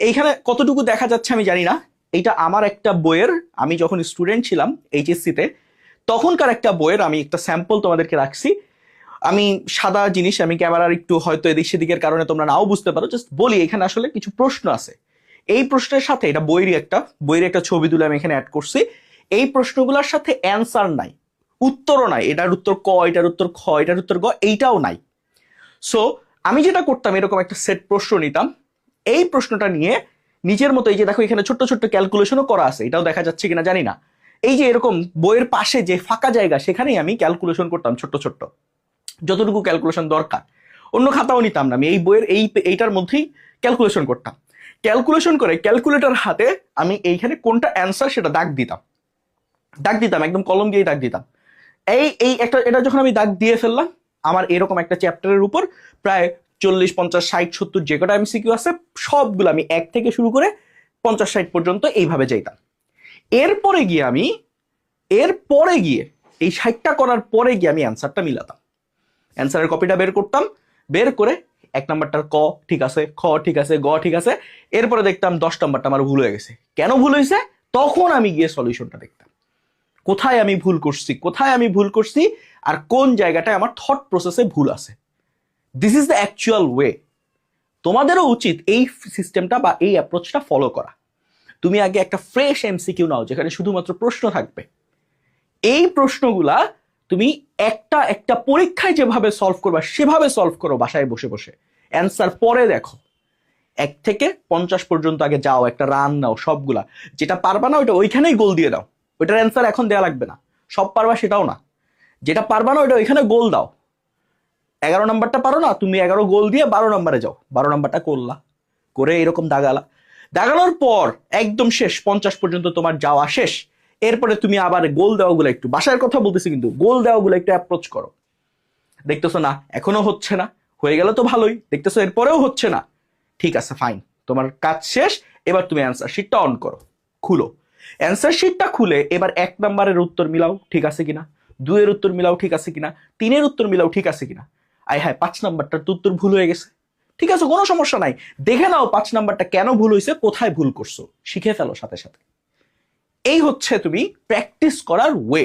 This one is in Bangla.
এইখানে কতটুকু দেখা যাচ্ছে আমি জানি না, এইটা আমার একটা বইয়ের, আমি যখন স্টুডেন্ট ছিলাম এইচএসসিতে তখনকার একটা বইয়ের আমি একটা স্যাম্পল তোমাদেরকে রাখছি। আমি সাদা জিনিস, আমি ক্যামেরার একটু হয়তো এদিক সেদিকের কারণে তোমরা নাও বুঝতে পারো, জাস্ট বলি এখানে আসলে কিছু প্রশ্ন আছে। এই প্রশ্নের সাথে এটা বইয়ের একটা ছবি তুলে আমি এখানে অ্যাড করছি। এই প্রশ্নগুলোর সাথে অ্যান্সার নাই, উত্তরও নাই, এটার উত্তর ক, এটার উত্তর খ, এটার উত্তর গ, এইটাও নাই। সো আমি যেটা করতাম, এরকম একটা সেট প্রশ্ন নিতাম, এই প্রশ্নটা নিয়ে নিজের মতো, এই যে দেখো এখানে ছোট্ট ছোট্ট ক্যালকুলেশনও করা আছে, এটাও দেখা যাচ্ছে কিনা জানি না, এই যে এরকম বইয়ের পাশে যে ফাঁকা জায়গা সেখানেই আমি ক্যালকুলেশন করতাম ছোট্ট ছোট্ট, যতটুকু ক্যালকুলেশন দরকার। অন্য খাতাও নিতাম না, আমি এই বইয়ের এইটার মধ্যেই ক্যালকুলেশন করতাম। ক্যালকুলেশন করে ক্যালকুলেটর হাতে আমি এইখানে কোনটা অ্যান্সার সেটা দাগ দিতাম একদম কলম দিয়ে দাগ দিতাম। এটা যখন আমি দাগ দিয়ে ফেললাম, আমার এরকম একটা চ্যাপ্টারের উপর প্রায় 40, 50, 60, 70 যে কটা এমসিকিউ আছে সবগুলো আমি 1 থেকে শুরু করে 50, 60 পর্যন্ত এইভাবে যাইতাম। এরপরে গিয়ে এই 60টা করার পরে গিয়ে আমি অ্যান্সারটা মিলাতাম, অ্যান্সারের কপিটা বের করতাম, বের করে 1 নাম্বারটার ক ঠিক আছে, খ ঠিক আছে, গ ঠিক আছে, এরপরে দেখতাম 10 নাম্বারটা আমার ভুল হয়ে গেছে। কেন ভুল হয়েছে? তখন আমি গিয়ে সলিউশনটা দেখতাম, কোথায় আমি ভুল করছি আর কোন জায়গাটায় আমার থট প্রসেসে ভুল আছে। This is the actual way. তোমাদেরও উচিত এই সিস্টেমটা বা এই অ্যাপ্রোচটা ফলো করা। তুমি আগে একটা ফ্রেশ এমসিকিউ নাও যেখানে শুধুমাত্র প্রশ্ন থাকবে, এই প্রশ্নগুলা তুমি একটা একটা পরীক্ষায় যেভাবে সলভ করবা সেভাবে সলভ করো বাসায় বসে বসে, অ্যান্সার পরে দেখো। 1 থেকে 50 পর্যন্ত আগে যাও, একটা রান নাও, সবগুলা যেটা পারবা না ওইটা ওইখানেই গোল দিয়ে দাও, ওইটার অ্যান্সার এখন দেওয়া লাগবে না। সব পারবা সেটাও না, যেটা পারবা না ওইটা ওইখানে গোল দাও। 11 নাম্বারটা পারো না, তুমি 11 গোল দিয়ে 12 নাম্বারে যাও, 12 নাম্বারটা করলা, করে এরকম দাগানোর পর একদম শেষ 50 পর্যন্ত তোমার যাওয়া শেষ। এরপরে তুমি আবার গোল দেওয়াগুলো একটু, বাসার কথা বলতেছি কিন্তু, গোল দেওয়াগুলো একটু অ্যাপ্রোচ করো। দেখতেছো না এখনো হচ্ছে না, হয়ে গেল তো ভালোই, দেখতেছো এরপরেও হচ্ছে না, ঠিক আছে ফাইন, তোমার কাজ শেষ। এবার তুমি অ্যান্সার শিটটা অন করো, খুলো, অ্যান্সার শিটটা খুলে এবার 1 নাম্বারের উত্তর মিলাও ঠিক আছে কিনা, 2 এর উত্তর মিলাও ঠিক আছে কিনা, 3 এর উত্তর মিলাও ঠিক আছে কিনা। আয় হ্যাঁ 5 নাম্বারটার তো উত্তর ভুল হয়ে গেছে, ঠিক আছে কোনো সমস্যা নাই, দেখে নাও 5 নাম্বারটা কেন ভুল হয়েছে, কোথায় ভুল করছো, শিখে ফেলো সাথে সাথে। এই হচ্ছে তুমি প্র্যাকটিস করার ওয়ে।